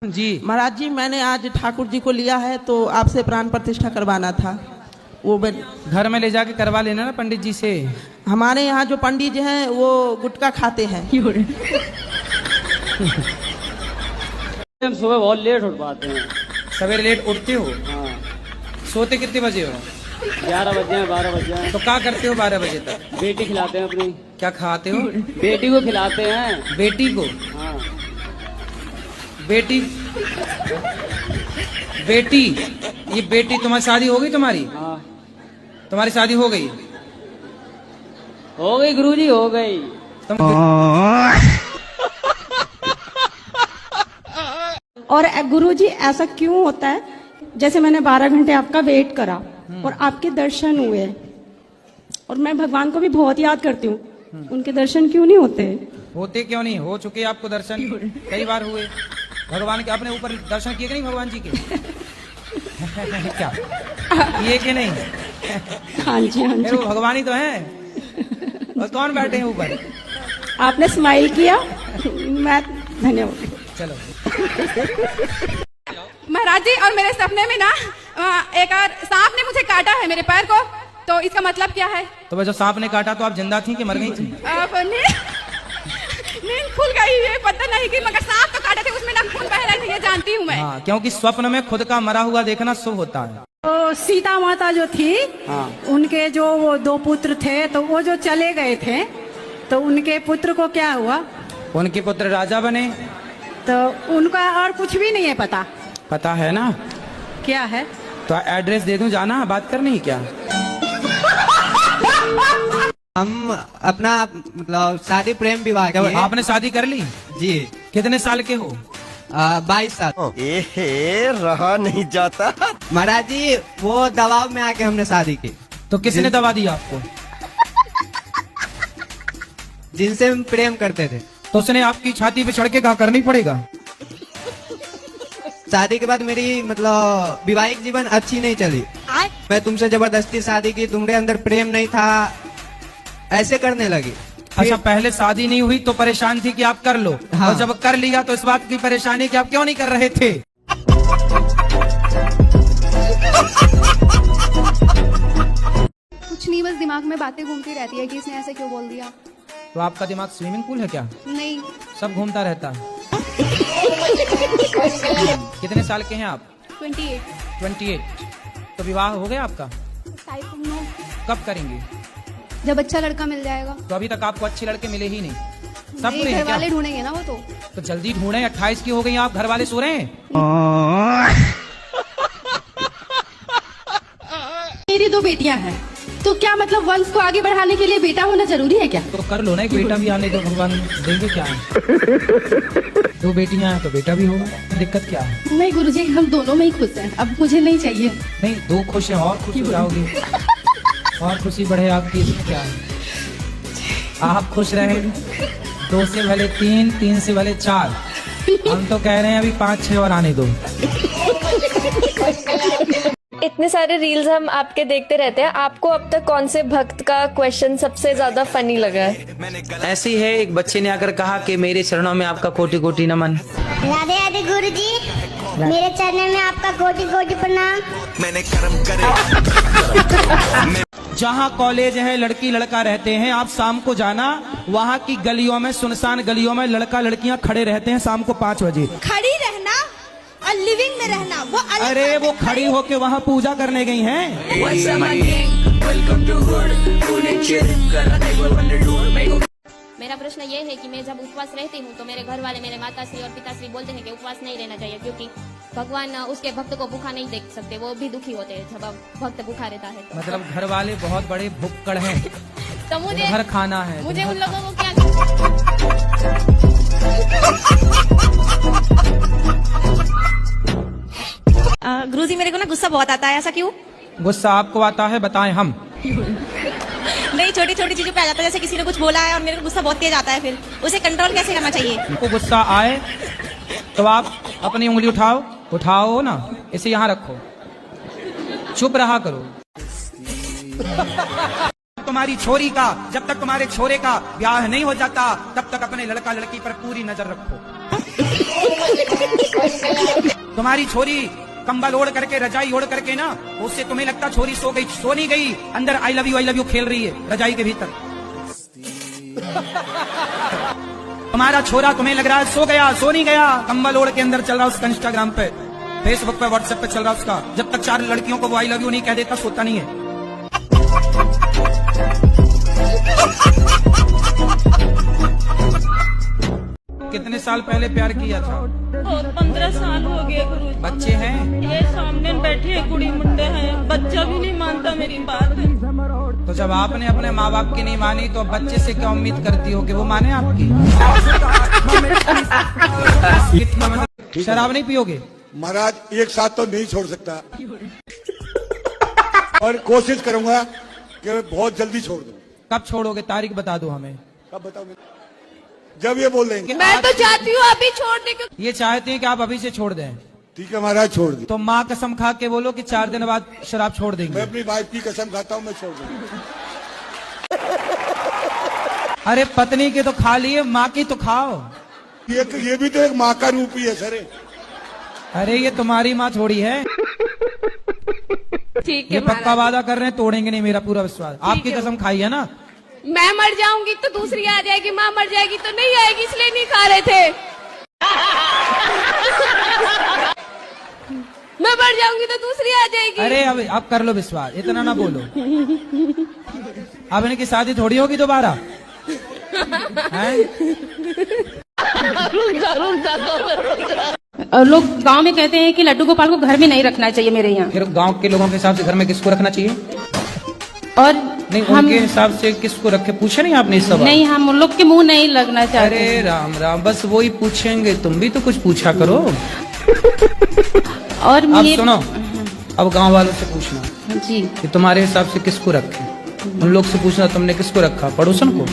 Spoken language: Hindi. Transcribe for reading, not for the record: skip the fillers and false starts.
जी महाराज जी, मैंने आज ठाकुर जी को लिया है तो आपसे प्राण प्रतिष्ठा करवाना था। वो घर में ले जाके करवा लेना ना पंडित जी से। हमारे यहाँ जो पंडित जी हैं वो गुटखा खाते हैं। हम सुबह बहुत लेट उठ पाते हैं। सवेरे लेट उठते हो? हाँ। सोते कितने बजे हो? 11 बजे हैं, 12 बजे हैं। तो क्या करते हो 12 बजे तक? बेटी खिलाते हैं अपनी। क्या खाते हो? बेटी को खिलाते हैं। बेटी को? हाँ। बेटी बेटी ये बेटी तुम्हारी शादी हो गई? तुम्हारी हाँ तुम्हारी शादी हो गई? हो गई गुरुजी, हो गई। तुम और गुरुजी ऐसा क्यों होता है? जैसे मैंने 12 घंटे आपका वेट करा और आपके दर्शन हुए, और मैं भगवान को भी बहुत याद करती हूँ, उनके दर्शन क्यों नहीं होते? होते क्यों नहीं? हो चुके आपको दर्शन, कई बार हुए। भगवान के अपने ऊपर दर्शन किए कि नहीं भगवान जी के? क्या किए कि नहीं? हाँ जी, हाँ जी। वो भगवान ही तो है। और कौन बैठे हैं ऊपर? आपने स्माइल किया, मैं धन्यवाद। चलो महाराज जी, और मेरे सपने में ना एक और सांप ने मुझे काटा है मेरे पैर को, तो इसका मतलब क्या है? तो जो सांप ने काटा तो आप जिंदा थी कि मर गई थी? नींद खुल गई है, पता नहीं कि, मगर सांप तो काटे थे, उसमें ना खून बह रहे थे, ये जानती हूँ मैं। हाँ, क्योंकि स्वप्न में खुद का मरा हुआ देखना शुभ होता है। तो सीता माता जो थी, उनके जो वो 2 पुत्र थे, तो वो जो चले गए थे, तो उनके पुत्र को क्या हुआ? उनके पुत्र राजा बने। तो उनका और कुछ भी नहीं है पता? पता है ना? क्या है? तो एड्रेस दे दूं, जाना बात करनी क्या? हम अपना मतलब शादी प्रेम विवाह किए। आपने शादी कर ली? जी। कितने साल के हो? 22 साल। रहा नहीं जाता महाराज जी, वो दबाव में आके हमने शादी की। तो किसने दबा दिया आपको? जिनसे हम प्रेम करते थे। तो उसने आपकी छाती पे चढ़ के कहा करनी पड़ेगा? शादी के बाद मेरी मतलब वैवाहिक जीवन अच्छी नहीं चली। मैं तुमसे जबरदस्ती शादी की, तुम्हारे अंदर प्रेम नहीं था, ऐसे करने लगी। अच्छा, पहले शादी नहीं हुई तो परेशान थी कि आप कर लो। हाँ। और जब कर लिया तो इस बात की परेशानी कि आप क्यों नहीं कर रहे थे? कुछ नहीं, बस दिमाग में बातें घूमती रहती है कि इसने ऐसे क्यों बोल दिया। तो आपका दिमाग स्विमिंग पूल है क्या? नहीं। सब घूमता रहता है। कितने साल के हैं आप? 28। 28। तो विवाह हो गया आपका? नो। कब करेंगे? जब अच्छा लड़का मिल जाएगा। तो अभी तक आपको अच्छे लड़के मिले ही नहीं। सब नहीं, पूरे हैं घर क्या? वाले ढूंढेंगे ना वो तो जल्दी ढूंढे। 28 की हो गई आप, घर वाले सो रहे हैं? मेरी 2 बेटियां हैं, तो क्या मतलब वंश को आगे बढ़ाने के लिए बेटा होना जरूरी है क्या? तो कर लो ना, एक बेटा भी आने दो, भगवान देंगे क्या है? 2 बेटियां हैं तो बेटा भी होगा, दिक्कत क्या है? नहीं गुरुजी, हम दोनों में ही खुश हैं, अब मुझे नहीं चाहिए। नहीं, 2 खुश हैं और खुश हो जाओगे, और खुशी बढ़े आपकी, इसमें क्या है? आप खुश रहे, 2 से भले 3, 3 से भले 4, हम तो कह रहे हैं अभी 5-6 और आने दो। इतने सारे रील्स हम आपके देखते रहते हैं, आपको अब तक कौन से भक्त का क्वेश्चन सबसे ज्यादा फनी लगा है? ऐसी है, एक बच्चे ने आकर कहा कि मेरे चरणों में आपका कोटि कोटि नमन। राधे राधे गुरुजी, मेरे चरणों में आपका कोटि कोटि प्रणाम। मैंने कर्म करे। जहाँ कॉलेज है, लड़की लड़का रहते हैं, आप शाम को जाना, वहाँ की गलियों में, सुनसान गलियों में लड़का लड़कियाँ खड़े रहते हैं शाम को 5 बजे। खड़ी रहना और लिविंग में रहना वो अलग। अरे वो खड़ी होके वहाँ पूजा करने गई हैं। मेरा प्रश्न ये है कि मैं जब उपवास रहती हूँ तो मेरे घर वाले, मेरे माताश्री और पिताश्री बोलते हैं कि उपवास नहीं रहना चाहिए, क्योंकि भगवान उसके भक्त को भूखा नहीं देख सकते, वो भी दुखी होते हैं जब भक्त भूखा रहता है। मतलब घर वाले बहुत बड़े भुक्कड़ हैं। तो मुझे घर खाना है, मुझे उन लोगों को क्या? गुरुजी, मेरे को ना गुस्सा बहुत आता है, ऐसा क्यों? गुस्सा आपको आता है? बताएं हम। नहीं, छोटी छोटी चीजों पे आ जाता है, जैसे किसी ने कुछ बोला है और मेरे को गुस्सा बहुत तेज आता है, फिर उसे कंट्रोल कैसे करना चाहिए? आपको गुस्सा आए तो आप अपनी उंगली उठाओ ना, इसे यहाँ रखो, चुप रहा करो। तुम्हारी छोरी का, जब तक तुम्हारे छोरे का ब्याह नहीं हो जाता तब तक अपने लड़का लड़की पर पूरी नजर रखो। तुम्हारी छोरी कंबल ओढ़ करके रजाई ओढ़ करके ना, उससे तुम्हें लगता छोरी सो गई, सो नहीं गई, अंदर आई लव यू खेल रही है रजाई के भीतर। तुम्हारा छोरा तुम्हें लग रहा है सो गया, सो नहीं गया, कंबल ओढ़ के अंदर चल रहा उसका इंस्टाग्राम पे, फेसबुक पे, व्हाट्सएप पे चल रहा उसका। जब तक 4 लड़कियों को वो आई लव यू नहीं कह देता सोता नहीं है। कितने साल पहले प्यार किया था? 15 साल हो गए गुरुजी। बच्चे हैं? ये सामने बैठे कुड़ी मुंडे हैं, बच्चा भी नहीं मानता मेरी बात। तो जब आपने अपने माँ बाप की नहीं मानी तो बच्चे से क्या उम्मीद करती हो कि वो माने आपकी? शराब नहीं पियोगे? महाराज एक साथ तो नहीं छोड़ सकता, और कोशिश करूंगा कि मैं बहुत जल्दी छोड़ दूं। कब छोड़ोगे? तारीख बता दो हमें। कब बताओगे? जब ये बोल देंगे। मैं तो चाहती हूँ अभी छोड़ने को। ये चाहते हैं कि आप अभी से छोड़ दें। ठीक है महाराज, छोड़ दी। तो माँ कसम खा के बोलो कि 4 दिन बाद शराब छोड़ देंगे। मैं अपनी वाइफ की कसम खाता हूँ, मैं छोड़ दूंगा। अरे पत्नी की तो खा लिए, माँ की तो खाओ। ये भी तो एक माँ का रूप ही है सर। अरे ये तुम्हारी माँ थोड़ी है। ठीक ये है पक्का वादा कर रहे हैं, तोड़ेंगे नहीं, मेरा पूरा विश्वास। आपकी कसम खाई है ना? मैं मर जाऊंगी तो दूसरी आ जाएगी, माँ मर जाएगी तो नहीं आएगी, इसलिए नहीं खा रहे थे। मैं मर जाऊंगी तो दूसरी आ जाएगी। अरे अब कर लो विश्वास, इतना ना बोलो। अब इनकी शादी थोड़ी होगी दोबारा। लोग गांव में कहते हैं कि लड्डू गोपाल को घर में नहीं रखना चाहिए मेरे यहाँ। फिर गांव के लोगों के हिसाब से घर में किसको रखना चाहिए? और नहीं, उनके हिसाब से किसको रखे पूछे नहीं आपने इस सवाल? नहीं, हम उन लोग के मुंह नहीं लगना चाहते। अरे राम राम, बस वही पूछेंगे, तुम भी तो कुछ पूछा करो। और अब सुनो, अब गांव वालों से पूछना जी कि तुम्हारे हिसाब से किसको रखे। उन लोग से पूछना तुमने किसको रखा, पड़ोसन को?